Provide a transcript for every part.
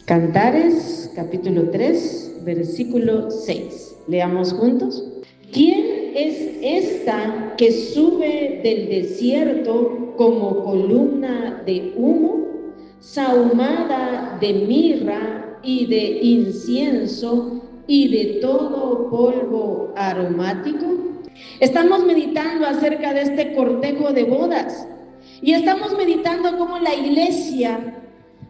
Cantares, capítulo 3, versículo 6. Leamos juntos. ¿Quién es esta que sube del desierto como columna de humo, sahumada de mirra y de incienso y de todo polvo aromático? Estamos meditando acerca de este cortejo de bodas y estamos meditando cómo la iglesia,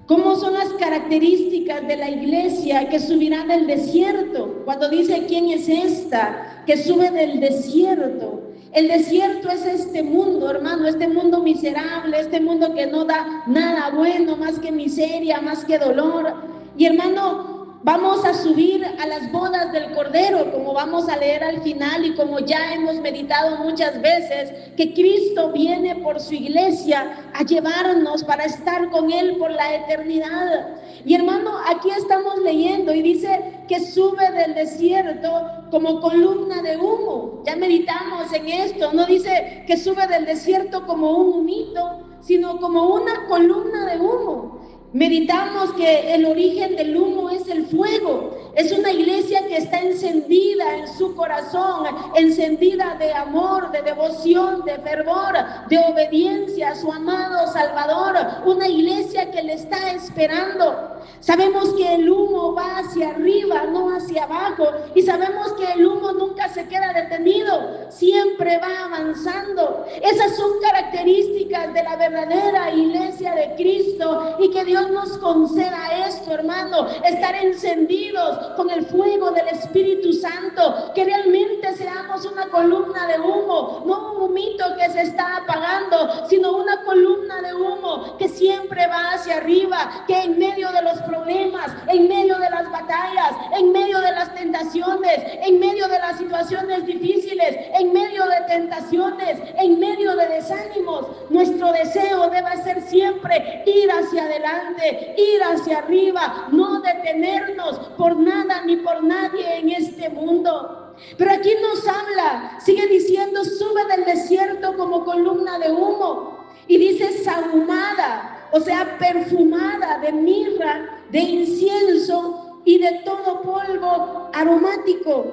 cómo son las características de la iglesia que subirá del desierto. Cuando dice quién es esta que sube del desierto, el desierto es este mundo, hermano, este mundo miserable, este mundo que no da nada bueno, más que miseria, más que dolor. Y hermano, vamos a subir a las bodas del Cordero, como vamos a leer al final y como ya hemos meditado muchas veces, que Cristo viene por su iglesia a llevarnos para estar con Él por la eternidad. Y hermano, aquí estamos leyendo y dice que sube del desierto como columna de humo. Ya meditamos en esto, no dice que sube del desierto como un humito, sino como una columna de humo. Meditamos que el origen del humo es el fuego. Es una iglesia que está encendida en su corazón, encendida de amor, de devoción, de fervor, de obediencia a su amado Salvador. Una iglesia que le está esperando. Sabemos que el humo va hacia arriba, no hacia abajo. Y sabemos que el humo nunca se queda detenido, siempre va avanzando. Esas son características de la verdadera iglesia de Cristo, y que Dios nos conceda esto, hermano, estar encendidos con el fuego del Espíritu Santo, que realmente seamos una columna de humo, no un humito que se está apagando, sino una columna de humo que siempre va hacia arriba, que en medio de los problemas, en medio de las batallas, en medio de las tentaciones, en medio de las situaciones difíciles, en medio de tentaciones, en medio de desánimos, nuestro deseo debe ser siempre ir hacia adelante, ir hacia arriba, no detenernos por nada ni por nadie en este mundo. Pero aquí nos habla, sigue diciendo, sube del desierto como columna de humo, y dice sahumada, o sea, perfumada de mirra, de incienso y de todo polvo aromático.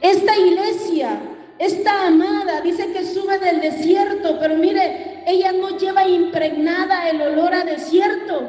Esta iglesia, esta amada, dice que sube del desierto, pero mire, ella no lleva impregnada el olor a desierto.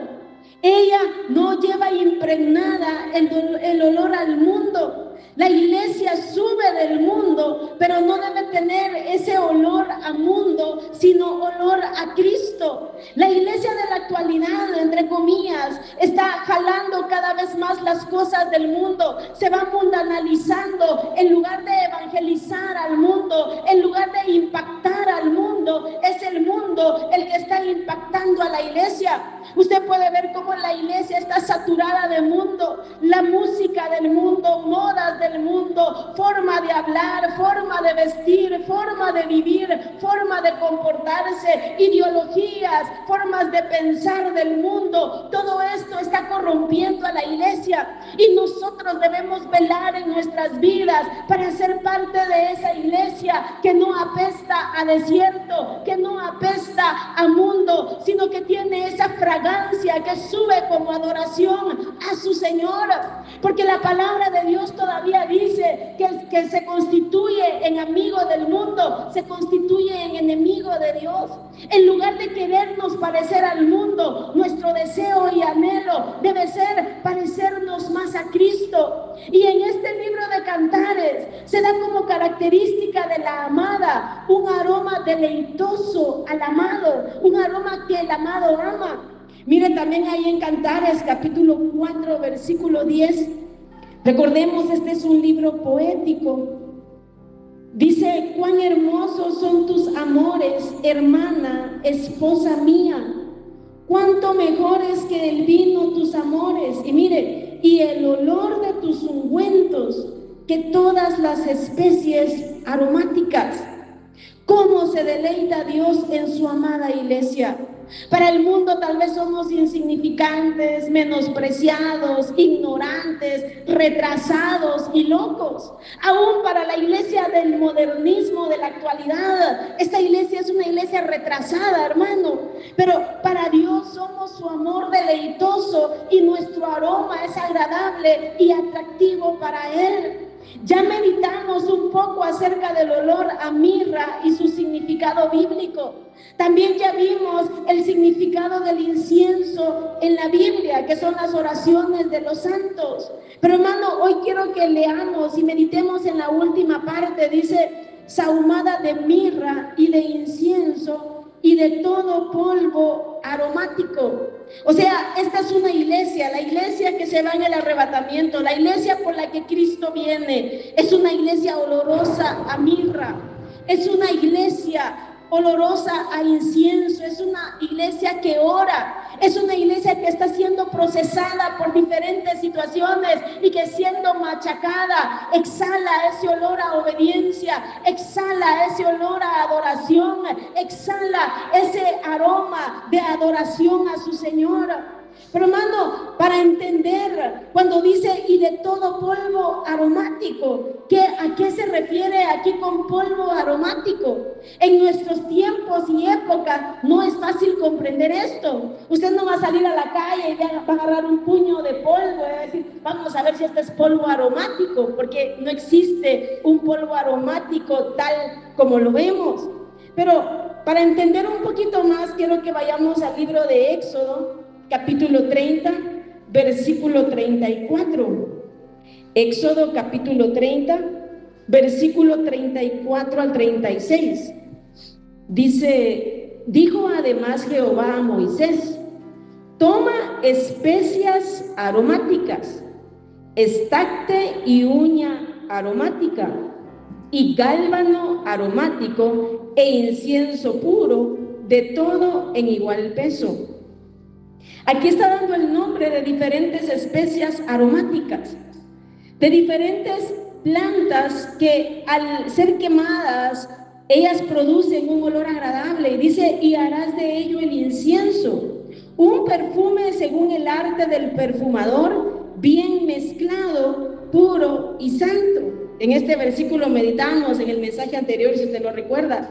Ella no lleva impregnada el olor al mundo. La iglesia sube del mundo, pero no debe tener ese olor a mundo, sino olor a Cristo. La iglesia de la actualidad, entre comillas, está jalando cada vez más las cosas del mundo. Se va mundanalizando. En lugar de evangelizar al mundo, en lugar de impactar al mundo, es el mundo el que está impactando a la iglesia. Usted puede ver cómo la iglesia está saturada de mundo, la música del mundo, modas del mundo, forma de hablar, forma de vestir, forma de vivir, forma de comportarse, ideologías, formas de pensar del mundo. Todo esto está corrompiendo a la iglesia, y nosotros debemos velar en nuestras vidas para ser parte de esa iglesia que no apesta a desierto, que no apesta a mundo, sino que tiene esa fragancia que sube como adoración a su Señor. Porque la palabra de Dios todavía dice que el que se constituye en amigo del mundo se constituye en enemigo de Dios. En lugar de querernos parecer al mundo, nuestro deseo y anhelo debe ser parecernos más a Cristo. Y en este libro de Cantares se da como característica de la amada un aroma deleitoso al amado, un aroma que el amado ama. Mire también ahí en Cantares capítulo 4 versículo 10. Recordemos, este es un libro poético. Dice: cuán hermosos son tus amores, hermana, esposa mía. Cuánto mejores que el vino tus amores. Y mire, y el olor de tus ungüentos que todas las especies aromáticas. ¿Cómo se deleita Dios en su amada iglesia? Para el mundo tal vez somos insignificantes, menospreciados, ignorantes, retrasados y locos. Aún para la iglesia del modernismo, de la actualidad, esta iglesia es una iglesia retrasada, hermano. Pero para Dios somos su amor deleitoso y nuestro aroma es agradable y atractivo para Él. Ya meditamos un poco acerca del olor a mirra y su significado bíblico. También ya vimos el significado del incienso en la Biblia, que son las oraciones de los santos. Pero hermano, hoy quiero que leamos y meditemos en la última parte. Dice, sahumada de mirra y de incienso y de todo polvo aromático. O sea, esta es una iglesia, la iglesia que se va en el arrebatamiento, la iglesia por la que Cristo viene. Es una iglesia olorosa a mirra, es una iglesia olorosa a incienso, es una iglesia que ora, es una iglesia que está siendo procesada por diferentes situaciones y que siendo machacada, exhala ese olor a obediencia, exhala ese olor a adoración, exhala ese aroma de adoración a su Señor. Pero hermano, para entender cuando dice y de todo polvo aromático, ¿a qué se refiere aquí con polvo aromático? En nuestros tiempos y épocas no es fácil comprender esto. Usted no va a salir a la calle y va a agarrar un puño de polvo y va a decir, vamos a ver si este es polvo aromático, porque no existe un polvo aromático tal como lo vemos. Pero para entender un poquito más, quiero que vayamos al libro de Éxodo, capítulo 30, versículo 34. Éxodo capítulo 30, versículo 34 al 36. Dice, dijo además Jehová a Moisés, toma especias aromáticas, estacte y uña aromática, y gálbano aromático e incienso puro, de todo en igual peso. Aquí está dando el nombre de diferentes especias aromáticas, de diferentes plantas que al ser quemadas, ellas producen un olor agradable. Y dice, y harás de ello el incienso, un perfume según el arte del perfumador, bien mezclado, puro y santo. En este versículo meditamos en el mensaje anterior, si usted lo recuerda.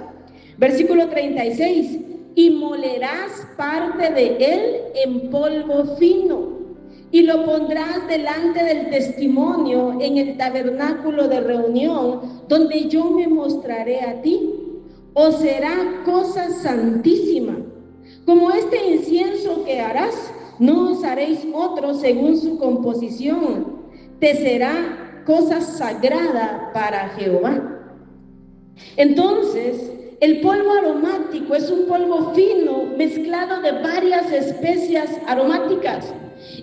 Versículo 36. Y molerás parte de él en polvo fino, y lo pondrás delante del testimonio en el tabernáculo de reunión, donde yo me mostraré a ti. Os será cosa santísima. Como este incienso que harás, no os haréis otro según su composición. Te será cosa sagrada para Jehová. Entonces, el polvo aromático es un polvo fino mezclado de varias especias aromáticas.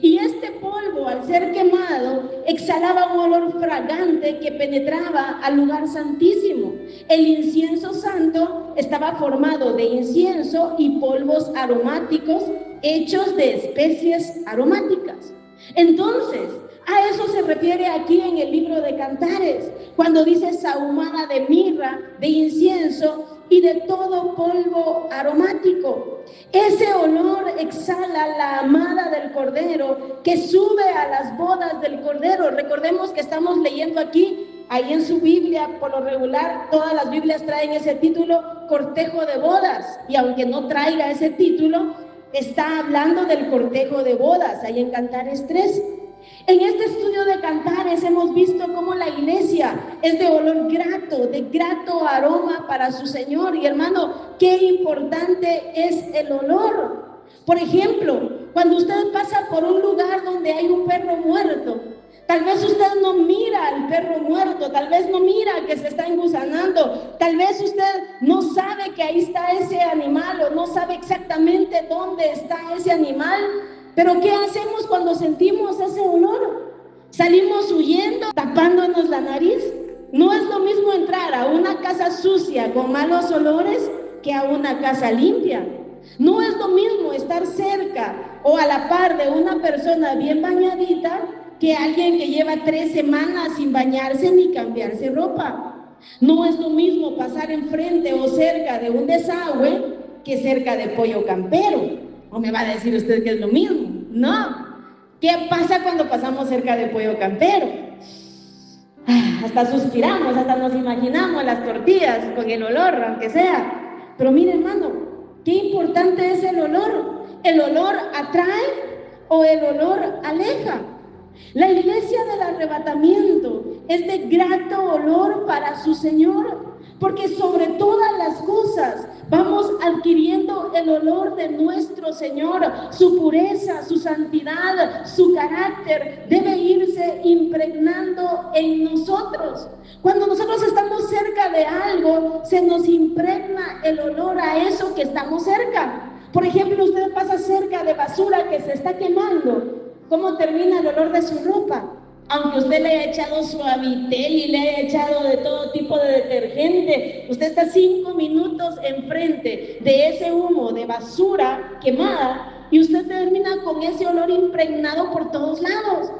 Y este polvo, al ser quemado, exhalaba un olor fragante que penetraba al lugar santísimo. El incienso santo estaba formado de incienso y polvos aromáticos hechos de especies aromáticas. Entonces, a eso se refiere aquí en el libro de Cantares, cuando dice sahumada de mirra, de incienso y de todo polvo aromático. Ese olor exhala la amada del Cordero que sube a las bodas del Cordero. Recordemos que estamos leyendo aquí, ahí en su Biblia, por lo regular, todas las Biblias traen ese título, cortejo de bodas. Y aunque no traiga ese título, está hablando del cortejo de bodas, ahí en Cantares 3. En este estudio de Cantares hemos visto cómo la iglesia es de olor grato, de grato aroma para su Señor. Y hermano, qué importante es el olor. Por ejemplo, cuando usted pasa por un lugar donde hay un perro muerto, tal vez usted no mira al perro muerto, tal vez no mira que se está engusanando, tal vez usted no sabe que ahí está ese animal o no sabe exactamente dónde está ese animal. Pero ¿qué hacemos cuando sentimos ese olor? ¿Salimos huyendo, tapándonos la nariz? No es lo mismo entrar a una casa sucia con malos olores que a una casa limpia. No es lo mismo estar cerca o a la par de una persona bien bañadita que alguien que lleva 3 semanas sin bañarse ni cambiarse ropa. No es lo mismo pasar enfrente o cerca de un desagüe que cerca de Pollo Campero. ¿O me va a decir usted que es lo mismo? No. ¿Qué pasa cuando pasamos cerca de Pollo Campero? Hasta suspiramos, hasta nos imaginamos las tortillas con el olor, aunque sea. Pero mire, hermano, qué importante es el olor. ¿El olor atrae o el olor aleja? La iglesia del arrebatamiento es de grato olor para su Señor, porque sobre todas las cosas vamos adquiriendo el olor de nuestro Señor. Su pureza, su santidad, su carácter debe irse impregnando en nosotros. Cuando nosotros estamos cerca de algo, se nos impregna el olor a eso que estamos cerca. Por ejemplo, usted pasa cerca de basura que se está quemando. ¿Cómo termina el olor de su ropa? Aunque usted le haya echado Suavitel y le haya echado de todo tipo de detergente, usted está 5 minutos enfrente de ese humo de basura quemada y usted termina con ese olor impregnado por todos lados.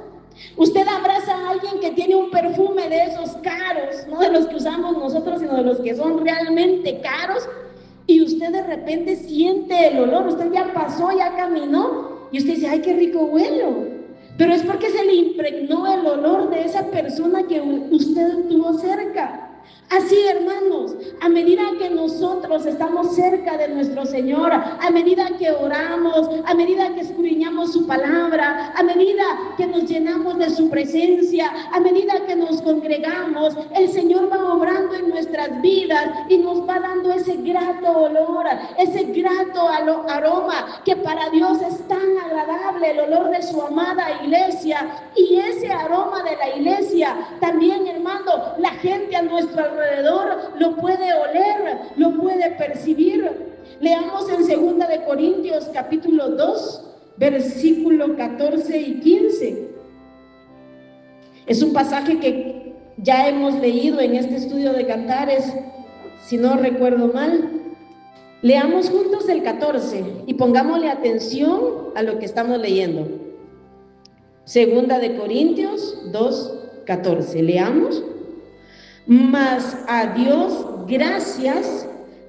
Usted abraza a alguien que tiene un perfume de esos caros, no de los que usamos nosotros, sino de los que son realmente caros, y usted de repente siente el olor. Usted ya pasó, ya caminó, y usted dice, ¡ay, qué rico huelo! Pero es porque se le impregnó el olor de esa persona que usted tuvo cerca. Así, hermanos, a medida que nosotros estamos cerca de nuestro Señor, a medida que oramos, a medida que escudriñamos su palabra, a medida que nos llenamos de su presencia, a medida que nos congregamos, el Señor va obrando en nuestras vidas y nos va dando ese grato olor, ese grato aroma que para Dios es tan agradable, el olor de su amada iglesia. Y ese aroma de la iglesia también, hermano, la gente a nuestro alrededor lo puede oler, lo puede percibir. Leamos en 2 de Corintios capítulo 2, versículo 14 y 15. Es un pasaje que ya hemos leído en este estudio de Cantares, si no recuerdo mal. Leamos juntos el 14 y pongámosle atención a lo que estamos leyendo. 2 de Corintios 2, 14. Leamos. Mas a Dios gracias,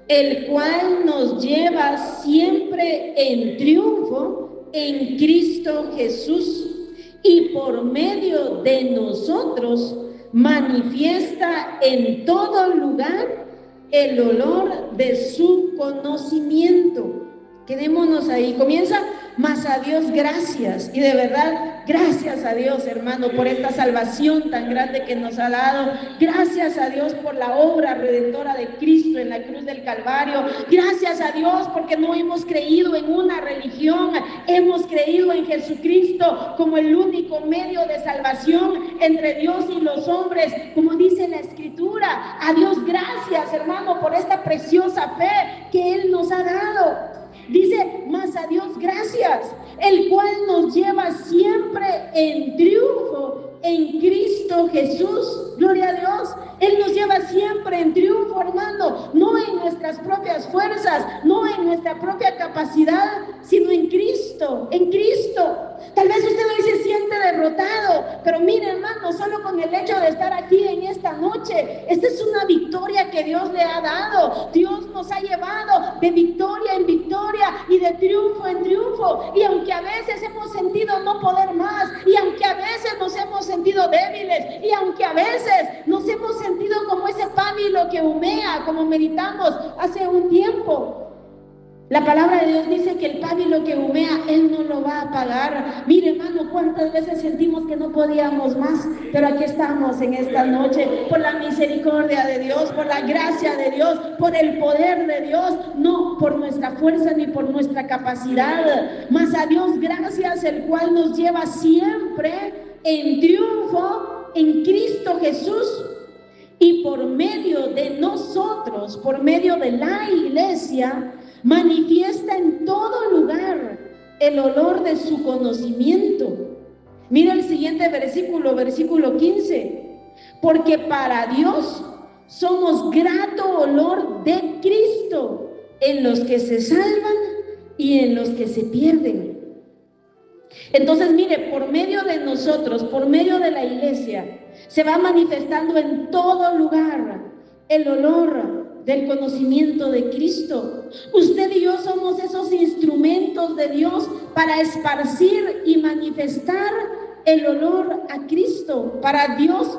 el cual nos lleva siempre en triunfo en Cristo Jesús, y por medio de nosotros manifiesta en todo lugar el olor de su conocimiento. Quedémonos ahí. Comienza, mas a Dios gracias. Y de verdad, gracias a Dios, hermano, por esta salvación tan grande que nos ha dado. Gracias a Dios por la obra redentora de Cristo en la cruz del Calvario. Gracias a Dios porque no hemos creído en una religión, hemos creído en Jesucristo como el único medio de salvación entre Dios y los hombres, como dice la Escritura. A Dios gracias, hermano, por esta preciosa fe que Él nos ha dado. Dice, mas a Dios gracias, el cual nos lleva siempre en triunfo en Cristo Jesús. Gloria a Dios. Él nos lleva siempre en triunfo, hermano, no en nuestras propias fuerzas, no en nuestra propia capacidad, sino en Cristo, en Cristo. Tal vez usted hoy se siente derrotado, pero mire, hermano, solo con el hecho de estar aquí en esta noche, esta es una victoria que Dios le ha dado. Dios nos ha llevado de victoria en victoria y de triunfo en triunfo. Y aunque a veces hemos sentido no poder más, y aunque a veces nos hemos sentido débiles, y aunque a veces nos hemos sentido como ese pábilo que humea, como meditamos hace un tiempo, la palabra de Dios dice que el pábilo que humea, Él no lo va a apagar. Mire, hermano, cuántas veces sentimos que no podíamos más, pero aquí estamos en esta noche, por la misericordia de Dios, por la gracia de Dios, por el poder de Dios, no por nuestra fuerza ni por nuestra capacidad. Mas a Dios gracias, el cual nos lleva siempre en triunfo en Cristo Jesús, y por medio de nosotros, por medio de la iglesia, manifiesta en todo lugar el olor de su conocimiento. Mira el siguiente versículo, versículo 15. Porque para Dios somos grato olor de Cristo en los que se salvan y en los que se pierden. Entonces, mire, por medio de nosotros, por medio de la iglesia, se va manifestando en todo lugar el olor del conocimiento de Cristo. Usted y yo somos esos instrumentos de Dios para esparcir y manifestar el olor a Cristo. Para Dios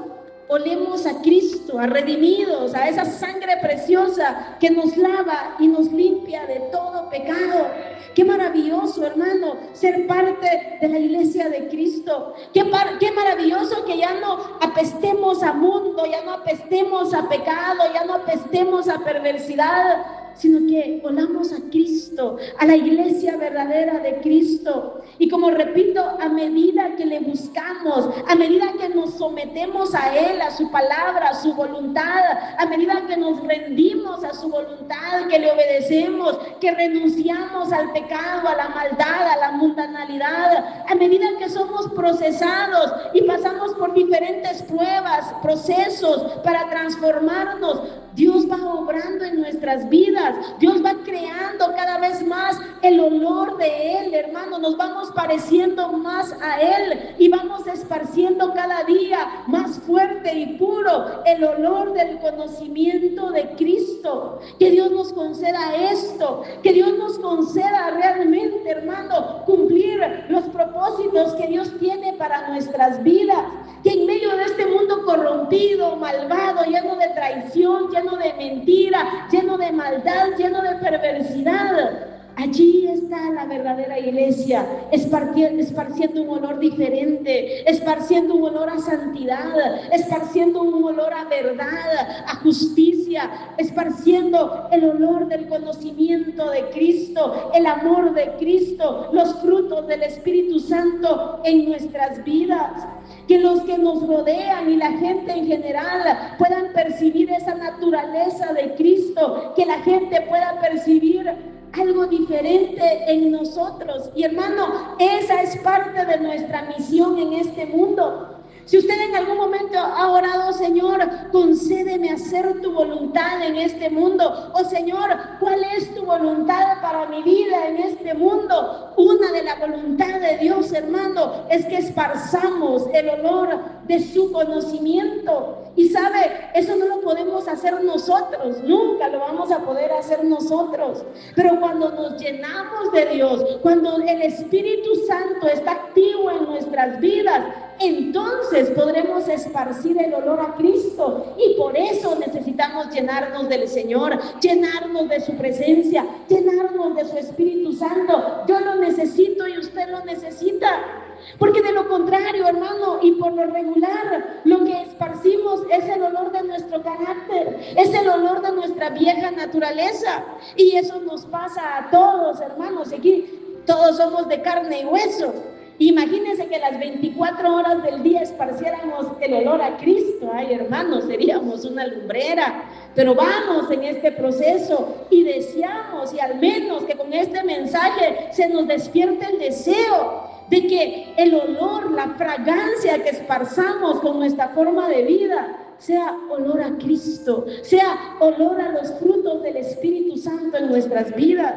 olemos a Cristo, a redimidos, a esa sangre preciosa que nos lava y nos limpia de todo pecado. Qué maravilloso, hermano, ser parte de la iglesia de Cristo. Qué maravilloso que ya no apestemos a mundo, ya no apestemos a pecado, ya no apestemos a perversidad, sino que olamos a Cristo, a la iglesia verdadera de Cristo. Y como repito, a medida que le buscamos, a medida que nos sometemos a Él, a su palabra, a su voluntad, a medida que nos rendimos a su voluntad, que le obedecemos, que renunciamos al pecado, a la maldad, a la mundanalidad, a medida que somos procesados y pasamos por diferentes pruebas, procesos para transformarnos, Dios va obrando en nuestras vidas. Dios va creando cada vez más el olor de Él, hermano. Nos vamos pareciendo más a Él y vamos esparciendo cada día más fuerte y puro el olor del conocimiento de Cristo. Que Dios nos conceda esto, que Dios nos conceda realmente, hermano, cumplir los propósitos que Dios tiene para nuestras vidas. Que en medio de este mundo corrompido, malvado, lleno de traición, lleno de mentira, lleno de maldad, lleno de perversidad, allí está la verdadera iglesia, esparciendo un olor diferente, esparciendo un olor a santidad, esparciendo un olor a verdad, a justicia, esparciendo el olor del conocimiento de Cristo, el amor de Cristo, los frutos del Espíritu Santo en nuestras vidas. Que los que nos rodean y la gente en general puedan percibir esa naturaleza de Cristo, que la gente pueda percibir algo diferente en nosotros. Y hermano, esa es parte de nuestra misión en este mundo. Si usted en algún momento ha orado, Señor, concédeme hacer tu voluntad en este mundo, o Señor, ¿cuál es tu voluntad para mi vida en este mundo? Una de la voluntad de Dios, hermano, es que esparzamos el olor de su conocimiento. Y sabe, eso no lo podemos hacer nosotros, nunca lo vamos a poder hacer nosotros. Pero cuando nos llenamos de Dios, cuando el Espíritu Santo está activo en nuestras vidas, entonces podremos esparcir el olor a Cristo. Y por eso necesitamos llenarnos del Señor, llenarnos de su presencia, llenarnos de su Espíritu Santo. Yo lo necesito y usted lo necesita. Porque de lo contrario, hermano, y por lo regular, lo que esparcimos es el olor de nuestro carácter, es el olor de nuestra vieja naturaleza. Y eso nos pasa a todos, hermanos. Aquí todos somos de carne y hueso. Imagínense que las 24 horas del día esparciéramos el olor a Cristo. Ay, hermanos, seríamos una lumbrera. Pero vamos en este proceso y deseamos, y al menos que con este mensaje se nos despierte el deseo de que el olor, la fragancia que esparzamos con nuestra forma de vida sea olor a Cristo, sea olor a los frutos del Espíritu Santo en nuestras vidas.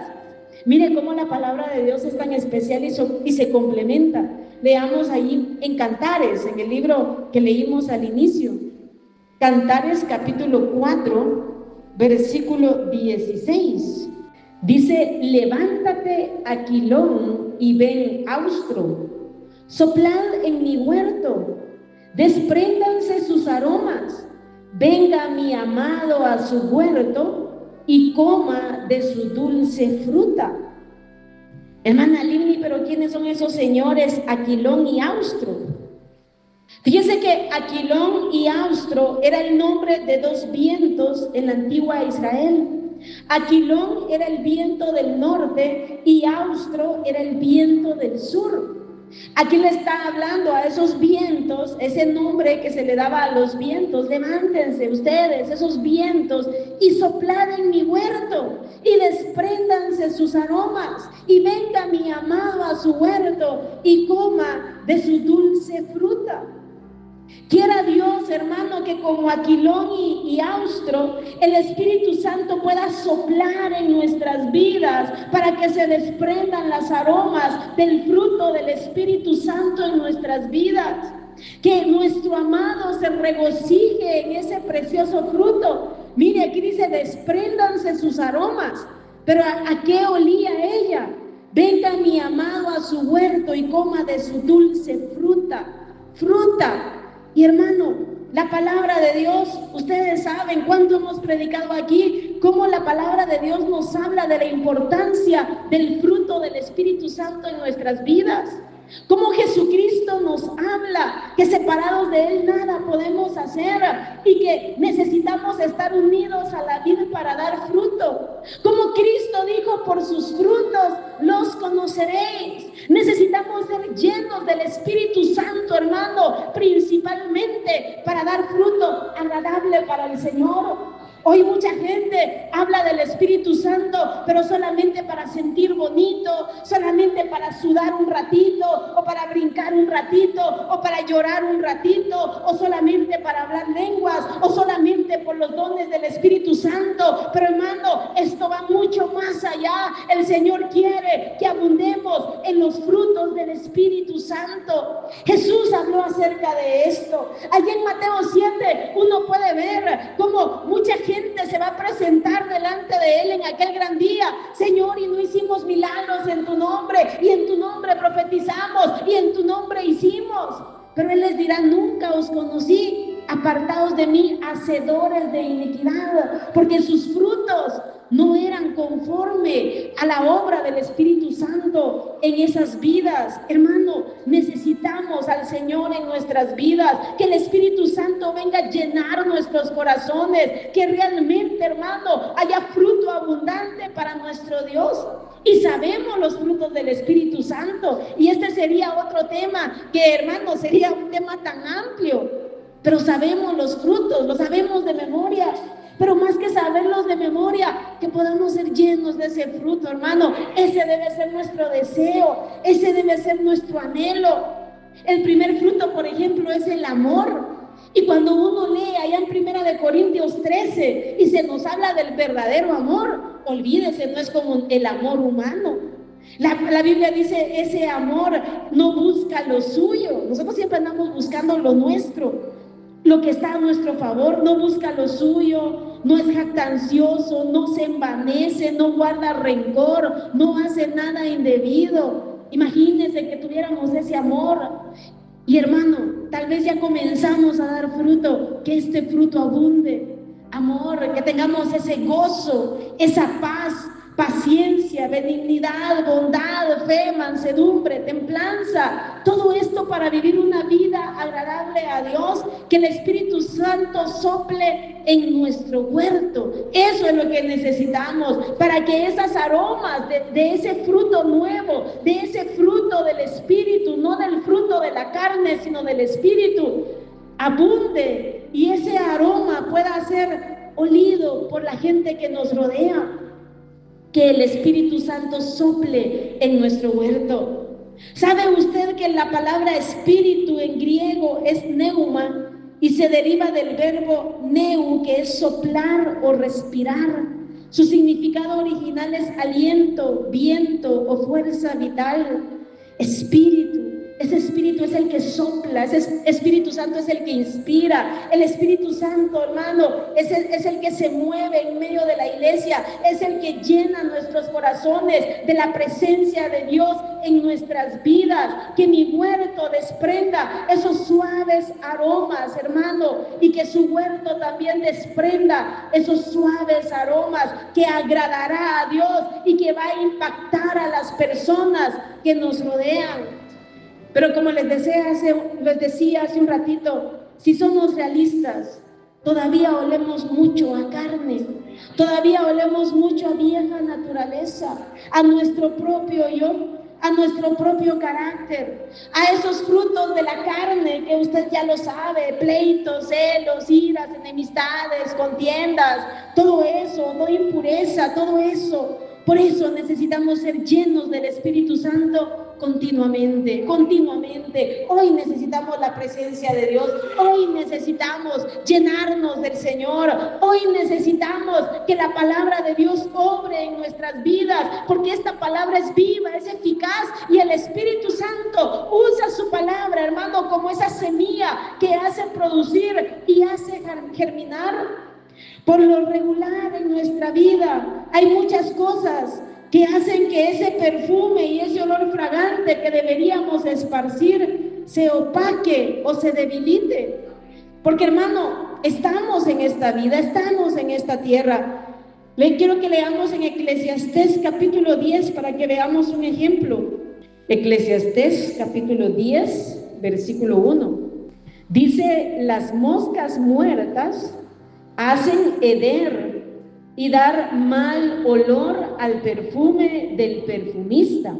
Mire cómo la palabra de Dios es tan especial y se complementa. Leamos ahí en Cantares, en el libro que leímos al inicio. Cantares capítulo 4, versículo 16. Dice: levántate, Aquilón, y ven, Austro, soplad en mi huerto, despréndanse sus aromas, venga mi amado a su huerto y coma de su dulce fruta. Hermana Lili, pero ¿quiénes son esos señores Aquilón y Austro? Fíjense que Aquilón y Austro era el nombre de dos vientos en la antigua Israel. Aquilón era el viento del norte y Austro era el viento del sur. Aquí le está hablando a esos vientos, ese nombre que se le daba a los vientos. Levántense ustedes, esos vientos, y soplad en mi huerto, y despréndanse sus aromas, y venga mi amado a su huerto, y coma de su dulce fruta. Quiera Dios, hermano, que como Aquilón y Austro, el Espíritu Santo pueda soplar en nuestras vidas para que se desprendan las aromas del fruto del Espíritu Santo en nuestras vidas. Que nuestro amado se regocije en ese precioso fruto. Mire, aquí dice, despréndanse sus aromas. Pero ¿a qué olía ella? Venga mi amado a su huerto y coma de su dulce fruta. Y hermano, la palabra de Dios, ustedes saben cuánto hemos predicado aquí, cómo la palabra de Dios nos habla de la importancia del fruto del Espíritu Santo en nuestras vidas. Cómo Jesucristo nos habla que separados de Él nada podemos hacer y que necesitamos estar unidos a la vid para dar fruto. Como Cristo dijo, por sus frutos los conoceréis. Necesitamos ser llenos del Espíritu Santo, hermano, principalmente para dar fruto agradable para el Señor. Hoy mucha gente habla del Espíritu Santo, pero solamente para sentir bonito, solamente para sudar un ratito, o para brincar un ratito, o para llorar un ratito, o solamente para hablar lenguas, o solamente por los dones del Espíritu Santo. Pero hermano, esto va mucho más allá. El Señor quiere que abundemos en los frutos del Espíritu Santo. Jesús habló acerca de esto. Allí en Mateo 7 uno puede ver cómo mucha gente se va a presentar delante de Él en aquel gran día. Señor, y no hicimos milagros en tu nombre, y en tu nombre profetizamos, y en tu nombre hicimos. Pero Él les dirá, nunca os conocí, apartados de mí, hacedores de iniquidad, porque sus frutos no eran conforme a la obra del Espíritu Santo en esas vidas. Hermano, necesitamos al Señor en nuestras vidas, que el Espíritu Santo venga a llenar nuestros corazones, que realmente, hermano, haya fruto abundante para nuestro Dios. Y sabemos los frutos del Espíritu Santo, y este sería otro tema que, hermano, sería un tema tan amplio, pero sabemos los frutos, los sabemos de memoria. Pero más que saberlos de memoria, que podamos ser llenos de ese fruto, hermano. Ese debe ser nuestro deseo, ese debe ser nuestro anhelo. El primer fruto, por ejemplo, es el amor. Y cuando uno lee allá en 1 Corintios 13 y se nos habla del verdadero amor, olvídese, no es como el amor humano. La Biblia dice, ese amor no busca lo suyo. Nosotros siempre andamos buscando lo nuestro, lo que está a nuestro favor. No busca lo suyo, no es jactancioso, no se envanece, no guarda rencor, no hace nada indebido. Imagínense que tuviéramos ese amor. Y hermano, tal vez ya comenzamos a dar fruto, que este fruto abunde. Amor, que tengamos ese gozo, esa paz, paciencia, benignidad, bondad, fe, mansedumbre, templanza. Todo esto para vivir una vida agradable a Dios, que el Espíritu Santo sople en nuestro huerto. Eso es lo que necesitamos para que esas aromas de ese fruto nuevo, de ese fruto del Espíritu, no del fruto de la carne, sino del Espíritu, abunde y ese aroma pueda ser olido por la gente que nos rodea. Que el Espíritu Santo sople en nuestro huerto. ¿Sabe usted que la palabra espíritu en griego es neuma y se deriva del verbo neu, que es soplar o respirar? Su significado original es aliento, viento o fuerza vital. Espíritu. Ese Espíritu es el que sopla, ese Espíritu Santo es el que inspira. El Espíritu Santo, hermano, es el que se mueve en medio de la iglesia, es el que llena nuestros corazones de la presencia de Dios en nuestras vidas. Que mi huerto desprenda esos suaves aromas, hermano, y que su huerto también desprenda esos suaves aromas que agradará a Dios y que va a impactar a las personas que nos rodean. Pero como les decía hace un ratito, si somos realistas, todavía olemos mucho a carne, todavía olemos mucho a vieja naturaleza, a nuestro propio yo, a nuestro propio carácter, a esos frutos de la carne que usted ya lo sabe: pleitos, celos, iras, enemistades, contiendas, todo eso, no impureza, todo eso. Por eso necesitamos ser llenos del Espíritu Santo continuamente. Hoy necesitamos la presencia de Dios. Hoy necesitamos llenarnos del Señor. Hoy necesitamos que la palabra de Dios obre en nuestras vidas, porque esta palabra es viva, es eficaz, y el Espíritu Santo usa su palabra, hermano, como esa semilla que hace producir y hace germinar. Por lo regular en nuestra vida hay muchas cosas que hacen que ese perfume y ese olor fragante que deberíamos esparcir se opaque o se debilite. Porque, hermano, estamos en esta vida, estamos en esta tierra. Le quiero que leamos en Eclesiastés capítulo 10 para que veamos un ejemplo. Eclesiastés capítulo 10, versículo 1. Dice: las moscas muertas hacen heder y dar mal olor al perfume del perfumista.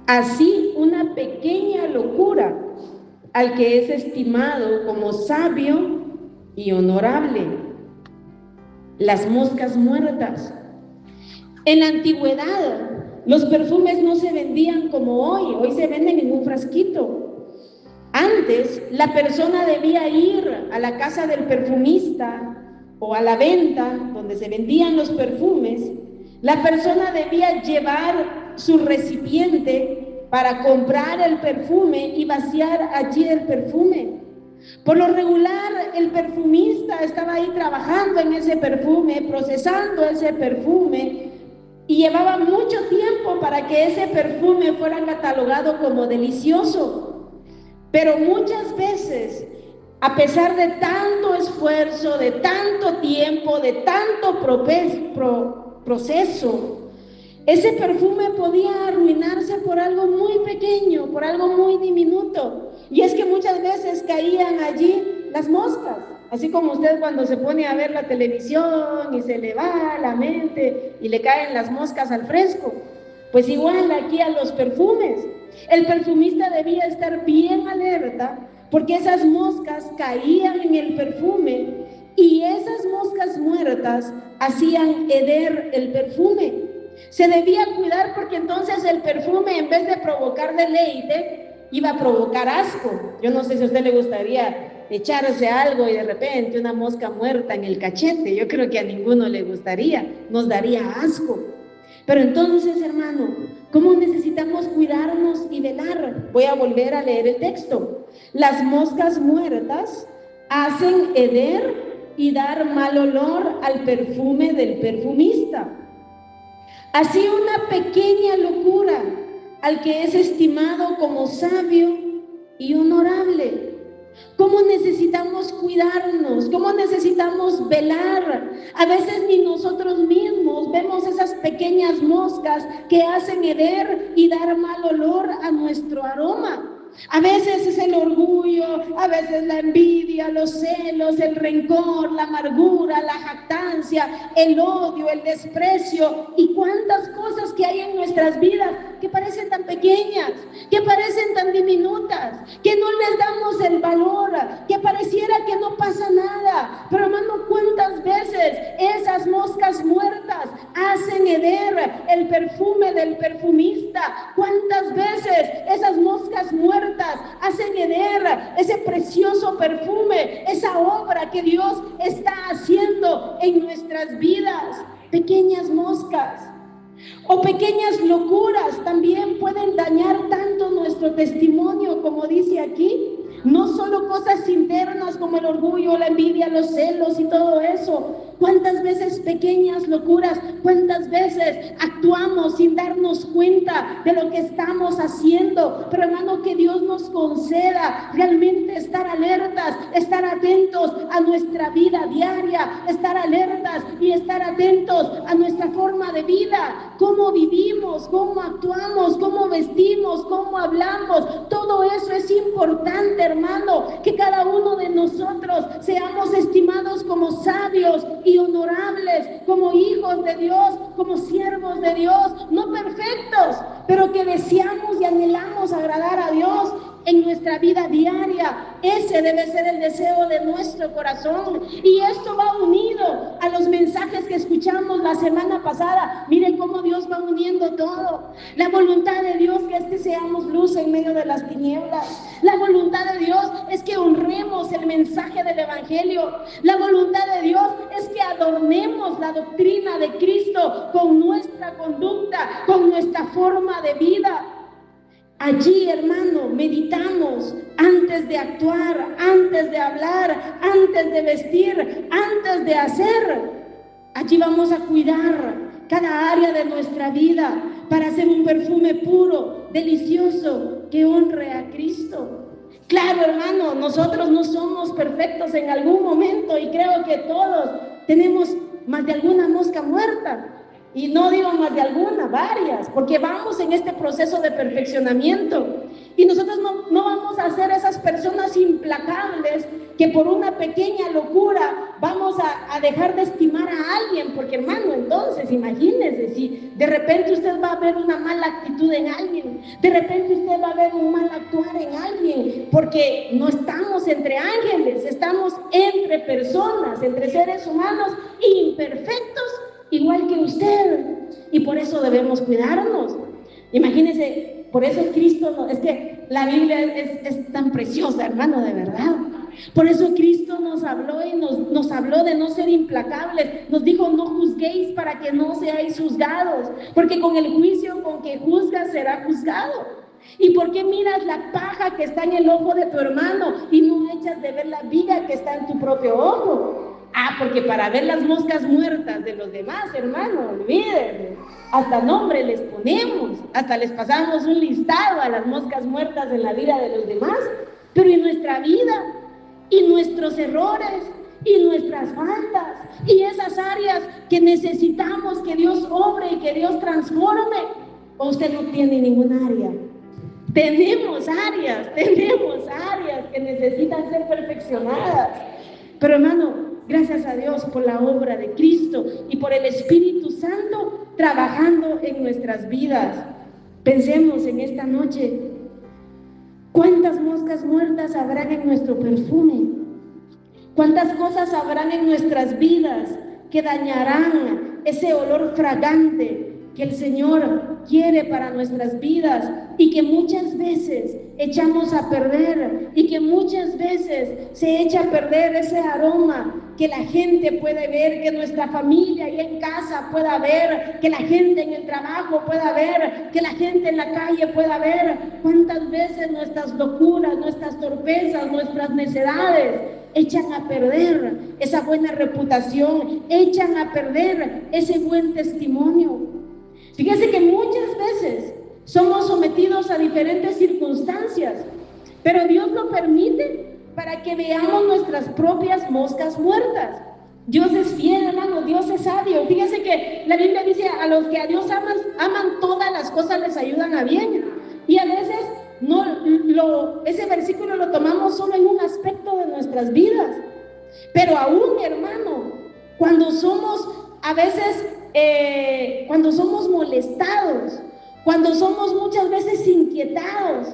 Así una pequeña locura al que es estimado como sabio y honorable. Las moscas muertas. En la antigüedad, los perfumes no se vendían como hoy se venden en un frasquito. Antes, la persona debía ir a la casa del perfumista o a la venta donde se vendían los perfumes. La persona debía llevar su recipiente para comprar el perfume y vaciar allí el perfume. Por lo regular, el perfumista estaba ahí trabajando en ese perfume, procesando ese perfume, y llevaba mucho tiempo para que ese perfume fuera catalogado como delicioso. Pero muchas veces, a pesar de tanto esfuerzo, de tanto tiempo, de tanto proceso, ese perfume podía arruinarse por algo muy pequeño, por algo muy diminuto. Y es que muchas veces caían allí las moscas. Así como usted cuando se pone a ver la televisión y se le va la mente y le caen las moscas al fresco. Pues igual aquí a los perfumes. El perfumista debía estar bien alerta porque esas moscas caían en el perfume y esas moscas muertas hacían heder el perfume. Se debía cuidar porque entonces el perfume, en vez de provocar deleite, iba a provocar asco. Yo no sé si a usted le gustaría echarse algo y de repente una mosca muerta en el cachete. Yo creo que a ninguno le gustaría, nos daría asco. Pero entonces, hermano, ¿cómo necesitamos cuidarnos y velar? Voy a volver a leer el texto. Las moscas muertas hacen heder y dar mal olor al perfume del perfumista. Así una pequeña locura al que es estimado como sabio y honorable. ¿Cómo necesitamos cuidarnos? ¿Cómo necesitamos velar? A veces ni nosotros mismos vemos esas pequeñas moscas que hacen heder y dar mal olor a nuestro aroma. A veces es el orgullo, a veces la envidia, los celos, el rencor, la amargura, la jactancia, el odio, el desprecio y cuántas cosas que hay en nuestras vidas que parecen tan pequeñas, que parecen tan diminutas, que no les damos el valor, que pareciera que no pasa nada. Pero hermano, ¿cuántas veces esas moscas muertas hacen heder el perfume del perfumista? ¿Cuántas veces esas moscas muertas hacen heder ese precioso perfume, esa obra que Dios está haciendo en nuestras vidas? Pequeñas moscas o pequeñas locuras también pueden dañar tanto nuestro testimonio, como dice aquí. No solo cosas internas como el orgullo, la envidia, los celos y todo eso. ¿Cuántas veces pequeñas locuras? ¿Cuántas veces actuamos sin darnos cuenta de lo que estamos haciendo? Pero hermano, que Dios nos conceda realmente estar alertas, estar atentos a nuestra vida diaria, estar alertas y estar atentos a nuestra forma de vida, cómo vivimos, cómo actuamos, cómo vestimos, cómo hablamos. Todo eso es importante, hermano, que cada uno de nosotros seamos estimados como sabios y honorables, como hijos de Dios, como siervos de Dios, no perfectos, pero que deseamos y anhelamos agradar a Dios en nuestra vida diaria. Ese debe ser el deseo de nuestro corazón. Y esto va unido a los mensajes que escuchamos la semana pasada. Miren cómo Dios va uniendo todo. La voluntad de Dios es que seamos luz en medio de las tinieblas. La voluntad de Dios es que honremos el mensaje del Evangelio. La voluntad de Dios es que adornemos la doctrina de Cristo con nuestra conducta, con nuestra forma de vida. Allí, hermano, meditamos antes de actuar, antes de hablar, antes de vestir, antes de hacer. Allí vamos a cuidar cada área de nuestra vida para hacer un perfume puro, delicioso, que honre a Cristo. Claro, hermano, nosotros no somos perfectos en algún momento y creo que todos tenemos más de alguna mosca muerta. Y no digo más de alguna, varias, porque vamos en este proceso de perfeccionamiento. Y nosotros no vamos a ser esas personas implacables que por una pequeña locura vamos a dejar de estimar a alguien. Porque, hermano, entonces, imagínense, si de repente usted va a ver una mala actitud en alguien, de repente usted va a ver un mal actuar en alguien, porque no estamos entre ángeles, estamos entre personas, entre seres humanos imperfectos, igual que usted, y por eso debemos cuidarnos. Imagínense, por eso Cristo, es que la Biblia es tan preciosa, hermano, de verdad. Por eso Cristo nos habló y nos habló de no ser implacables. Nos dijo: no juzguéis para que no seáis juzgados, porque con el juicio con que juzgas será juzgado. ¿Y por qué miras la paja que está en el ojo de tu hermano y no echas de ver la viga que está en tu propio ojo? Porque para ver las moscas muertas de los demás, hermano, olvídense, hasta nombre les ponemos, hasta les pasamos un listado a las moscas muertas en la vida de los demás. Pero en nuestra vida, y nuestros errores, y nuestras faltas, y esas áreas que necesitamos que Dios obre y que Dios transforme, ¿o usted no tiene ningún área? Tenemos áreas que necesitan ser perfeccionadas. Pero, hermano, gracias a Dios por la obra de Cristo y por el Espíritu Santo trabajando en nuestras vidas. Pensemos en esta noche, ¿cuántas moscas muertas habrán en nuestro perfume? ¿Cuántas cosas habrán en nuestras vidas que dañarán ese olor fragante que el Señor quiere para nuestras vidas y que muchas veces echamos a perder, y que muchas veces se echa a perder ese aroma que la gente puede ver, que nuestra familia ahí en casa pueda ver, que la gente en el trabajo pueda ver, que la gente en la calle pueda ver? ¿Cuántas veces nuestras locuras, nuestras torpezas, nuestras necedades echan a perder esa buena reputación, echan a perder ese buen testimonio? Fíjese que muchas veces somos sometidos a diferentes circunstancias, pero Dios lo permite para que veamos nuestras propias moscas muertas. Dios es fiel, hermano, Dios es sabio. Fíjese que la Biblia dice: a los que a Dios aman, todas las cosas les ayudan a bien. Y a veces ese versículo lo tomamos solo en un aspecto de nuestras vidas. Pero aún, hermano, cuando somos a veces cuando somos molestados, cuando somos muchas veces inquietados,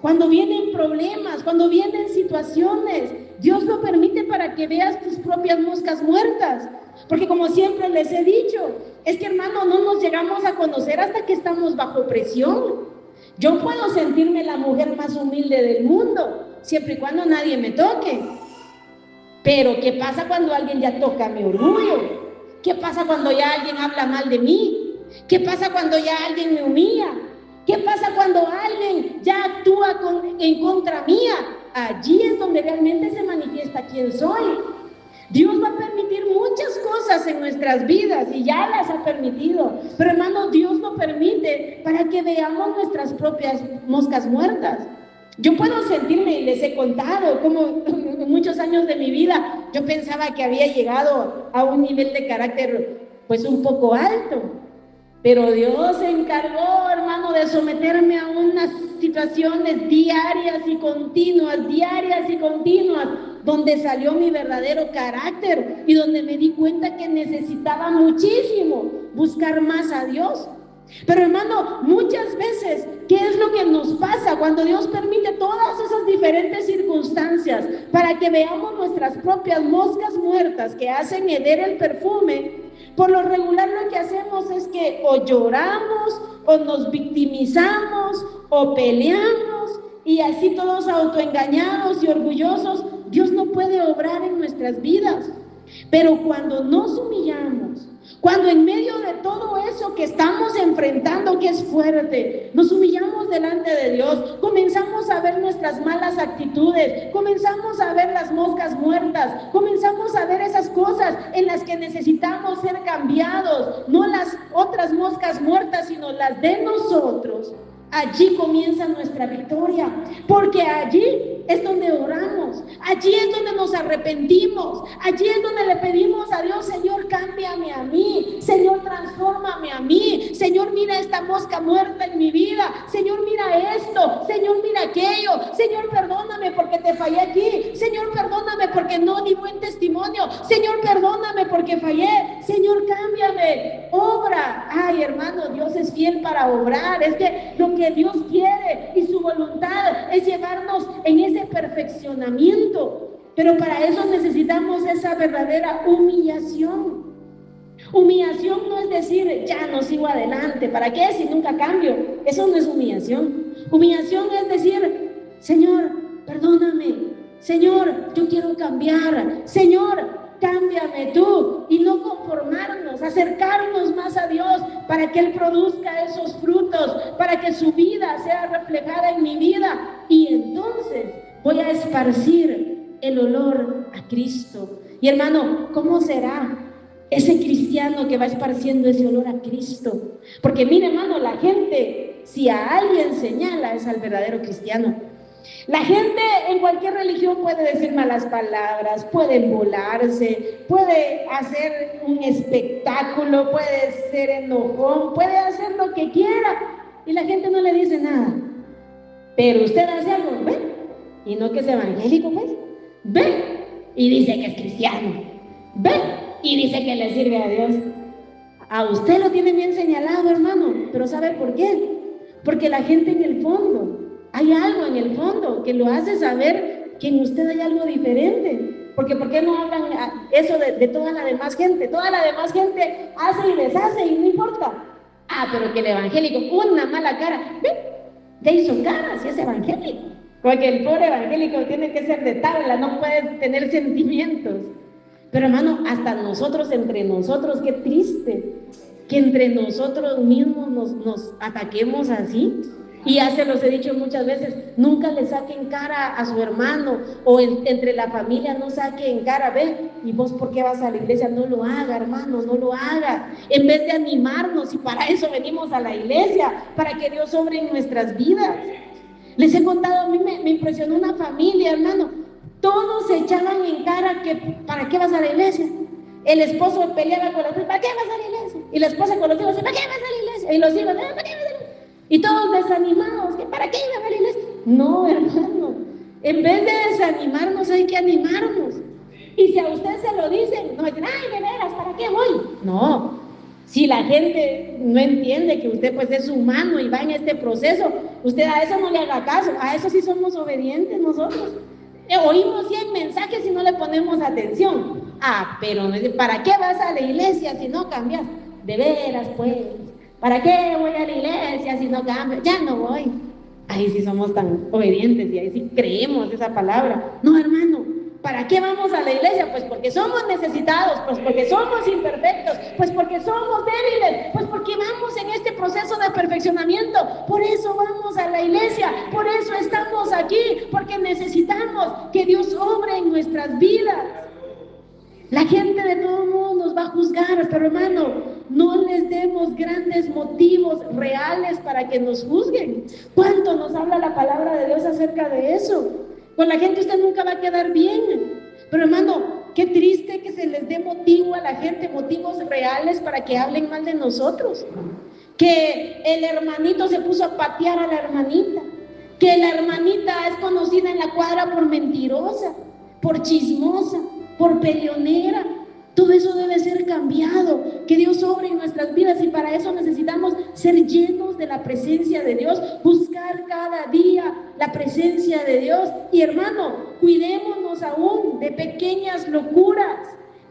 cuando vienen problemas, cuando vienen situaciones, Dios lo permite para que veas tus propias moscas muertas. Porque, como siempre les he dicho, es que, hermano, no nos llegamos a conocer hasta que estamos bajo presión. Yo puedo sentirme la mujer más humilde del mundo, siempre y cuando nadie me toque. Pero ¿qué pasa cuando alguien ya toca mi orgullo? ¿Qué pasa cuando ya alguien habla mal de mí? ¿Qué pasa cuando ya alguien me humilla? ¿Qué pasa cuando alguien ya actúa en contra mía? Allí es donde realmente se manifiesta quién soy. Dios va a permitir muchas cosas en nuestras vidas y ya las ha permitido. Pero, hermano, Dios lo permite para que veamos nuestras propias moscas muertas. Yo puedo sentirme, y les he contado, como en muchos años de mi vida yo pensaba que había llegado a un nivel de carácter pues un poco alto, pero Dios se encargó, hermano, de someterme a unas situaciones diarias y continuas, donde salió mi verdadero carácter y donde me di cuenta que necesitaba muchísimo buscar más a Dios. Pero, hermano, muchas veces, ¿qué es lo que nos pasa cuando Dios permite todas esas diferentes circunstancias para que veamos nuestras propias moscas muertas que hacen heder el perfume? Por lo regular lo que hacemos es que o lloramos, o nos victimizamos, o peleamos, y así todos autoengañados y orgullosos. Dios no puede obrar en nuestras vidas. Pero cuando nos humillamos, Cuando en medio de todo eso que estamos enfrentando, que es fuerte, nos humillamos delante de Dios, comenzamos a ver nuestras malas actitudes, comenzamos a ver las moscas muertas, comenzamos a ver esas cosas en las que necesitamos ser cambiados, no las otras moscas muertas, sino las de nosotros. Allí comienza nuestra victoria, porque allí es donde oramos, allí es donde nos arrepentimos, allí es donde le pedimos a Dios: Señor, cámbiame a mí, Señor, transfórmame a mí, Señor, mira esta mosca muerta en mi vida, Señor, mira esto, Señor, mira aquello, Señor, perdóname porque te fallé aquí, Señor, perdóname porque no di buen testimonio, Señor, perdóname porque fallé, Señor, cámbiame, obra. Ay, hermano, Dios es fiel para obrar. Es que lo que Dios quiere y su voluntad es llevarnos en ese perfeccionamiento, pero para eso necesitamos esa verdadera humillación. Humillación no es decir: ya no sigo adelante, ¿para qué si nunca cambio? Eso no es humillación. Humillación es decir: Señor, perdóname, Señor, yo quiero cambiar, Señor, cámbiame tú, y no conformarnos, acercarnos más a Dios para que Él produzca esos frutos, para que su vida sea reflejada en mi vida, y entonces voy a esparcir el olor a Cristo. Y hermano, ¿cómo será ese cristiano que va esparciendo ese olor a Cristo? Porque mire, hermano, la gente, si a alguien señala, es al verdadero cristiano. La gente en cualquier religión puede decir malas palabras, puede embolarse, puede hacer un espectáculo, puede ser enojón, puede hacer lo que quiera y la gente no le dice nada. Pero usted hace algo, ¿ve? Y no que es evangélico, pues, ve y dice que es cristiano, ve y dice que le sirve a Dios. A usted lo tiene bien señalado, hermano, pero ¿sabe por qué? Porque la gente en el fondo, hay algo en el fondo que lo hace saber que en usted hay algo diferente. Porque ¿por qué no hablan eso de toda la demás gente? Toda la demás gente hace y deshace y no importa. Ah, pero que el evangélico, una mala cara, ¿ve? Ya hizo cara si es evangélico. Porque el pobre evangélico tiene que ser de tabla, no puede tener sentimientos. Pero hermano, hasta nosotros, entre nosotros, qué triste que entre nosotros mismos nos ataquemos así. Y ya se los he dicho muchas veces: nunca le saquen cara a su hermano, o entre la familia no saquen cara. Ve, ¿y vos por qué vas a la iglesia? No lo haga, hermano, no lo haga. En vez de animarnos, y para eso venimos a la iglesia, para que Dios obre en nuestras vidas. Les he contado, a mí me impresionó una familia, hermano. Todos se echaban en cara que ¿para qué vas a la iglesia? El esposo peleaba con los hijos: ¿para qué vas a la iglesia? Y la esposa con los hijos: ¿para qué vas a la iglesia? Y los hijos: ¿para qué vas a la iglesia? Y todos desanimados: ¿para qué iba a la iglesia? No, hermano, en vez de desanimarnos hay que animarnos. Y si a usted se lo dicen, no dicen: ay, de veras, ¿para qué voy? No, si la gente no entiende que usted pues es humano y va en este proceso, usted a eso no le haga caso. A eso sí somos obedientes nosotros. Oímos 100 mensajes y no le ponemos atención. Ah, pero ¿para qué vas a la iglesia si no cambias? De veras, pues, ¿para qué voy a la iglesia si no cambio? Ya no voy. Ahí sí somos tan obedientes y ahí sí creemos esa palabra. No, hermano, ¿para qué vamos a la iglesia? Pues porque somos necesitados, pues porque somos imperfectos, pues porque somos débiles, pues porque vamos en este proceso de perfeccionamiento. Por eso vamos a la iglesia, por eso estamos aquí, porque necesitamos que Dios obre en nuestras vidas. La gente de todo el mundo nos va a juzgar, pero hermano, no les demos grandes motivos reales para que nos juzguen. ¿Cuánto nos habla la palabra de Dios acerca de eso? Con la gente usted nunca va a quedar bien. Pero hermano, qué triste que se les dé motivo a la gente, motivos reales para que hablen mal de nosotros. Que el hermanito se puso a patear a la hermanita. Que la hermanita es conocida en la cuadra por mentirosa, por chismosa, por peleonera. Todo eso debe ser cambiado, que Dios obre en nuestras vidas, y para eso necesitamos ser llenos de la presencia de Dios, buscar cada día la presencia de Dios. Y hermano, cuidémonos aún de pequeñas locuras.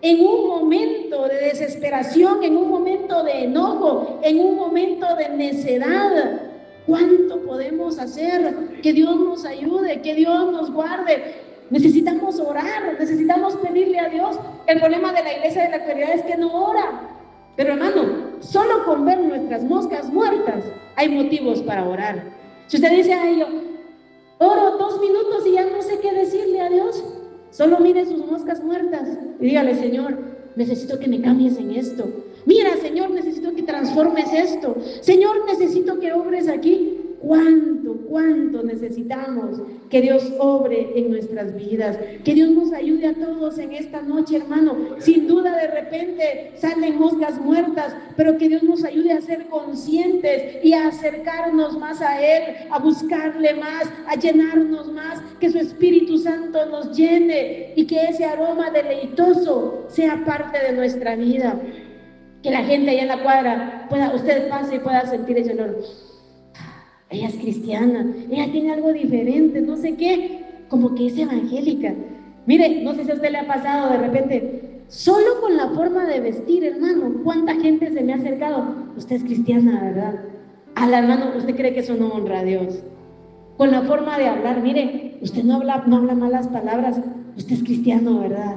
En un momento de desesperación, en un momento de enojo, en un momento de necedad, ¿cuánto podemos hacer? Que Dios nos ayude, que Dios nos guarde. Necesitamos orar, necesitamos pedirle a Dios. El problema de la iglesia de la actualidad es que no ora. Pero hermano, solo con ver nuestras moscas muertas hay motivos para orar. Si usted dice, ay, yo oro 2 minutos y ya no sé qué decirle a Dios, solo mire sus moscas muertas y dígale, Señor, necesito que me cambies en esto. Mira, Señor, necesito que transformes esto. Señor, necesito que obres aquí. ¿Cuánto necesitamos que Dios obre en nuestras vidas? Que Dios nos ayude a todos en esta noche, hermano. Sin duda de repente salen moscas muertas, pero que Dios nos ayude a ser conscientes y a acercarnos más a Él, a buscarle más, a llenarnos más, que su Espíritu Santo nos llene y que ese aroma deleitoso sea parte de nuestra vida. Que la gente allá en la cuadra usted pase y pueda sentir ese olor. Ella es cristiana, ella tiene algo diferente, no sé qué, como que es evangélica. Mire, no sé si a usted le ha pasado de repente, solo con la forma de vestir, hermano, ¿cuánta gente se me ha acercado? Usted es cristiana, ¿verdad? Al hermano, ¿usted cree que eso no honra a Dios? Con la forma de hablar, mire, usted no habla malas palabras, usted es cristiano, ¿verdad?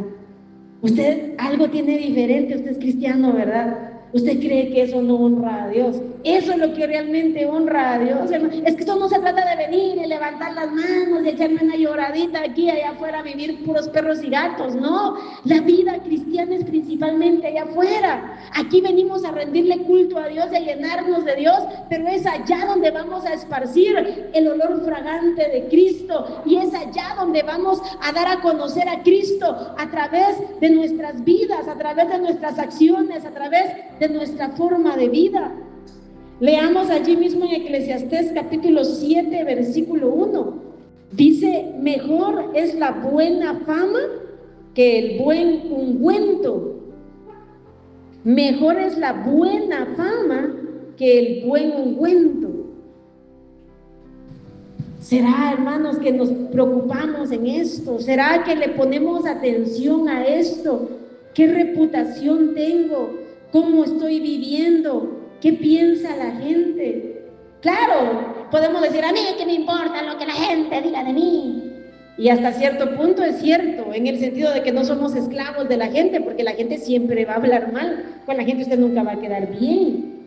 Usted algo tiene diferente, usted es cristiano, ¿verdad? ¿Usted cree que eso no honra a Dios? Eso es lo que realmente honra a Dios, hermano. Es que esto no se trata de venir y levantar las manos y echarme una lloradita aquí, allá afuera, a vivir puros perros y gatos, no. La vida cristiana es principalmente allá afuera. Aquí venimos a rendirle culto a Dios y a llenarnos de Dios, pero es allá donde vamos a esparcir el olor fragante de Cristo, y es allá donde vamos a dar a conocer a Cristo a través de nuestras vidas, a través de nuestras acciones, a través de nuestra forma de vida. Leamos allí mismo en Eclesiastés capítulo 7, versículo 1. Dice, mejor es la buena fama que el buen ungüento. Mejor es la buena fama que el buen ungüento. ¿Será, hermanos, que nos preocupamos en esto? ¿Será que le ponemos atención a esto? ¿Qué reputación tengo? ¿Cómo estoy viviendo? ¿Qué piensa la gente? Claro, podemos decir, a mí qué me importa lo que la gente diga de mí. Y hasta cierto punto es cierto, en el sentido de que no somos esclavos de la gente, porque la gente siempre va a hablar mal. Con la gente usted nunca va a quedar bien.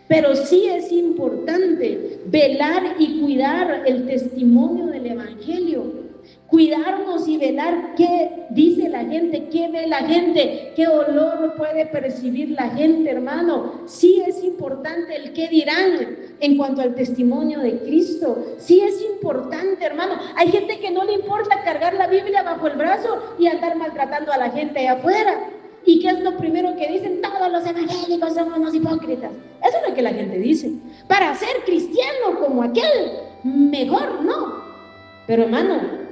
Pero sí es importante velar y cuidar el testimonio del Evangelio. Cuidarnos y velar qué dice la gente, qué ve la gente, qué olor puede percibir la gente, hermano. Sí es importante el qué dirán en cuanto al testimonio de Cristo. Sí es importante, hermano. Hay gente que no le importa cargar la Biblia bajo el brazo y andar maltratando a la gente allá afuera. ¿Y qué es lo primero que dicen? Todos los evangélicos son unos hipócritas. Eso es lo que la gente dice. Para ser cristiano como aquel, mejor no. Pero hermano,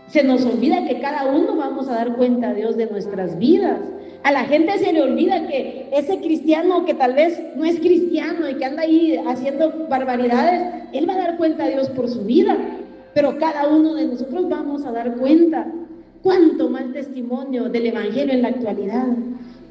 se nos olvida que cada uno vamos a dar cuenta a Dios de nuestras vidas. A la gente se le olvida que ese cristiano que tal vez no es cristiano y que anda ahí haciendo barbaridades, él va a dar cuenta a Dios por su vida. Pero cada uno de nosotros vamos a dar cuenta. ¿Cuánto mal testimonio del Evangelio en la actualidad?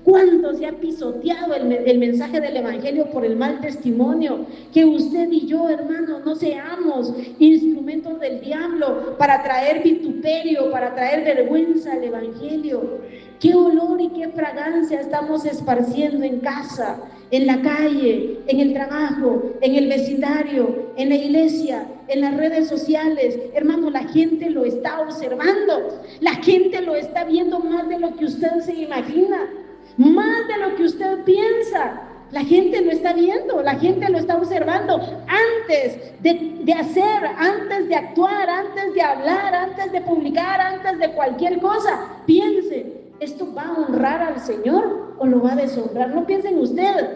¿Cuánto se ha pisoteado el mensaje del Evangelio por el mal testimonio? Que usted y yo, hermano, no seamos instrumentos del diablo para traer vituperio, para traer vergüenza al Evangelio. ¿Qué olor y qué fragancia estamos esparciendo en casa, en la calle, en el trabajo, en el vecindario, en la iglesia, en las redes sociales? Hermano, la gente lo está observando, la gente lo está viendo más de lo que usted se imagina, más de lo que usted piensa. La gente lo está viendo, la gente lo está observando. Antes de hacer, antes de actuar, antes de hablar, antes de publicar, antes de cualquier cosa, piense, ¿esto va a honrar al Señor o lo va a deshonrar? No piense en usted,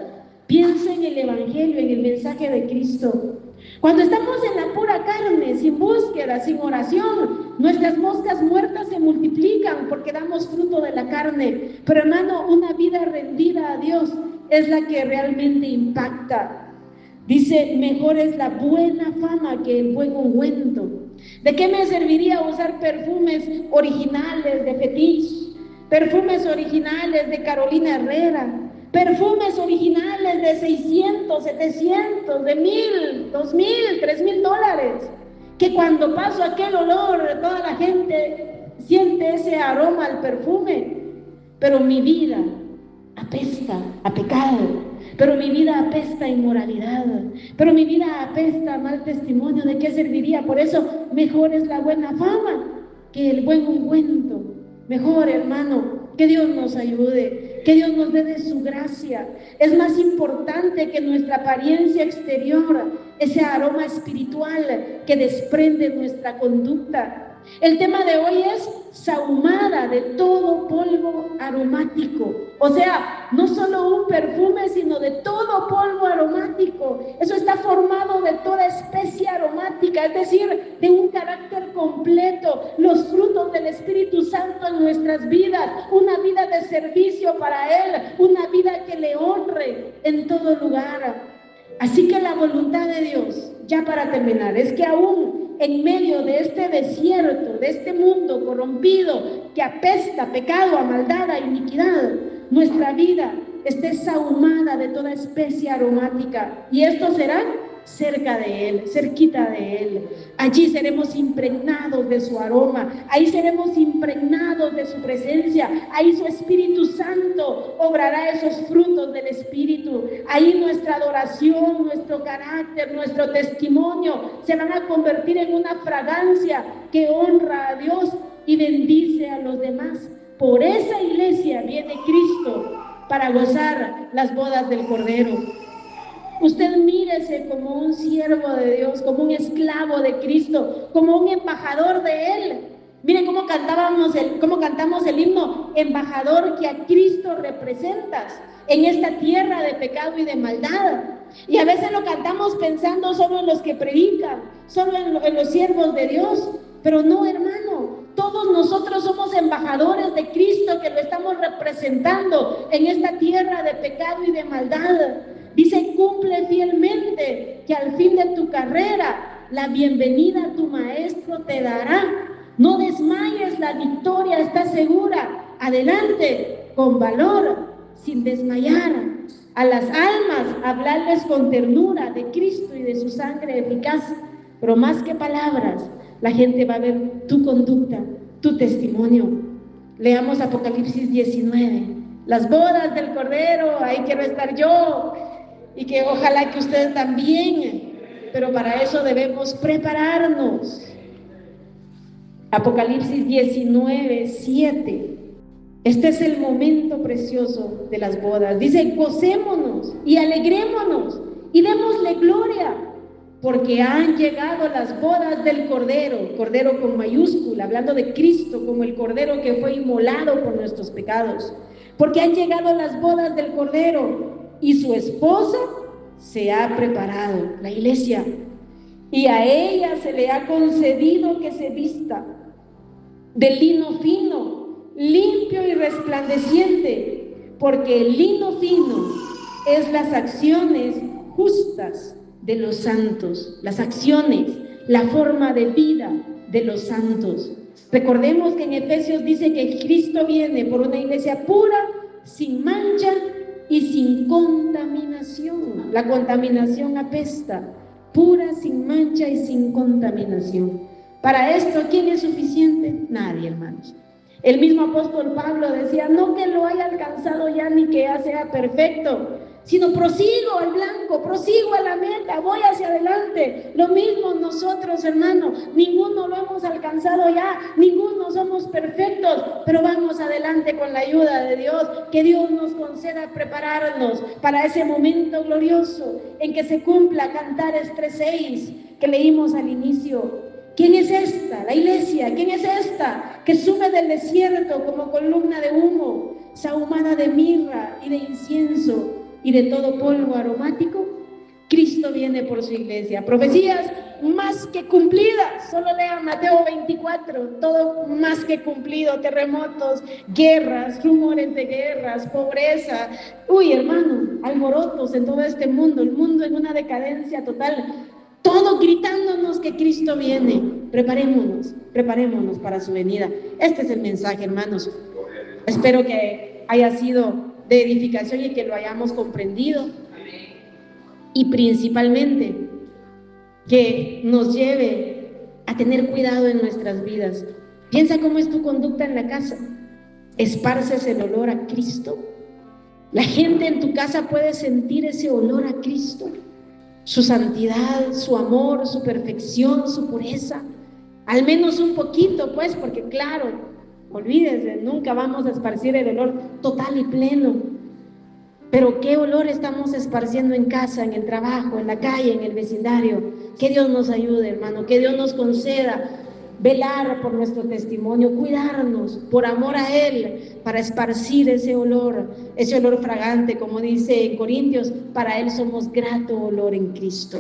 piense en el Evangelio, en el mensaje de Cristo. Cuando estamos en la pura carne, sin búsqueda, sin oración, nuestras moscas muertas se multiplican porque damos fruto de la carne. Pero hermano, una vida rendida a Dios es la que realmente impacta. Dice, mejor es la buena fama que el buen ungüento. ¿De qué me serviría usar perfumes originales de Fetiche? Perfumes originales de Carolina Herrera, perfumes originales de 600, 700, de 1,000, 2,000, 3,000 dólares, que cuando paso aquel olor, toda la gente siente ese aroma al perfume, pero mi vida apesta a pecado, pero mi vida apesta a inmoralidad, pero mi vida apesta a mal testimonio. ¿De qué serviría? Por eso mejor es la buena fama que el buen ungüento. Mejor, hermano, que Dios nos ayude, que Dios nos dé de su gracia. Es más importante que nuestra apariencia exterior, ese aroma espiritual que desprende nuestra conducta. El tema de hoy es sahumada de todo polvo aromático. O sea, no solo un perfume, sino de todo polvo aromático. Eso está formado de toda especie aromática, es decir, de un carácter completo, los frutos del Espíritu Santo en nuestras vidas, una vida de servicio para Él, una vida que le honre en todo lugar. Así que la voluntad de Dios, ya para terminar, es que aún en medio de este desierto, de este mundo corrompido que apesta a pecado, a maldad, a iniquidad, nuestra vida esté sahumada de toda especie aromática. Y esto será cerca de Él, cerquita de Él. Allí seremos impregnados de su aroma, ahí seremos impregnados de su presencia, ahí su Espíritu Santo obrará esos frutos del Espíritu. Ahí nuestra adoración, nuestro carácter, nuestro testimonio se van a convertir en una fragancia que honra a Dios y bendice a los demás. Por esa iglesia viene Cristo para gozar las bodas del Cordero. Usted mírese como un siervo de Dios, como un esclavo de Cristo, como un embajador de Él. Miren cómo cantamos el himno, embajador que a Cristo representas en esta tierra de pecado y de maldad. Y a veces lo cantamos pensando solo en los que predican, solo en los siervos de Dios, pero no, hermano. Todos nosotros somos embajadores de Cristo que lo estamos representando en esta tierra de pecado y de maldad. Dice, cumple fielmente, que al fin de tu carrera la bienvenida tu maestro te dará. No desmayes, la victoria está segura. Adelante, con valor, sin desmayar. A las almas, hablarles con ternura de Cristo y de su sangre eficaz. Pero más que palabras, la gente va a ver tu conducta, tu testimonio. Leamos Apocalipsis 19. Las bodas del Cordero, ahí quiero estar yo. Y que ojalá que ustedes también, pero para eso debemos prepararnos. Apocalipsis 19, 7. Este es el momento precioso de las bodas. Dice, gocémonos y alegrémonos y démosle gloria, porque han llegado las bodas del Cordero, Cordero con mayúscula, hablando de Cristo como el Cordero que fue inmolado por nuestros pecados. Porque han llegado las bodas del Cordero y su esposa se ha preparado, la iglesia, y a ella se le ha concedido que se vista de lino fino, limpio y resplandeciente, porque el lino fino es las acciones justas de los santos, las acciones, la forma de vida de los santos. Recordemos que en Efesios dice que Cristo viene por una iglesia pura, sin mancha y sin contaminación. La contaminación apesta. Pura, sin mancha y sin contaminación. Para esto, ¿quién es suficiente? Nadie, hermanos. El mismo apóstol Pablo decía, no que lo haya alcanzado ya ni que ya sea perfecto, sino prosigo al blanco, prosigo a la meta, voy hacia adelante. Lo mismo nosotros, hermanos, ninguno lo hemos alcanzado ya, ninguno somos perfectos, pero vamos adelante con la ayuda de Dios. Que Dios nos conceda prepararnos para ese momento glorioso en que se cumpla Cantares 3:6 que leímos al inicio. ¿Quién es esta? La iglesia. ¿Quién es esta? Que sube del desierto como columna de humo, sahumada de mirra y de incienso y de todo polvo aromático. Cristo viene por su iglesia. Profecías más que cumplidas. Solo lean Mateo 24. Todo más que cumplido. Terremotos, guerras, rumores de guerras, pobreza. Uy, hermano, alborotos en todo este mundo. El mundo en una decadencia total. Todo gritándonos que Cristo viene. Preparémonos para su venida. Este es el mensaje, hermanos. Espero que haya sido de edificación y que lo hayamos comprendido. Y principalmente que nos lleve a tener cuidado en nuestras vidas. Piensa cómo es tu conducta en la casa. ¿Esparces el olor a Cristo? La gente en tu casa puede sentir ese olor a Cristo, su santidad, su amor, su perfección, su pureza. Al menos un poquito, pues, porque claro, olvídese, nunca vamos a esparcir el olor total y pleno. Pero ¿qué olor estamos esparciendo en casa, en el trabajo, en la calle, en el vecindario? Que Dios nos ayude, hermano, que Dios nos conceda velar por nuestro testimonio, cuidarnos por amor a Él, para esparcir ese olor fragante, como dice en Corintios, para Él somos grato olor en Cristo.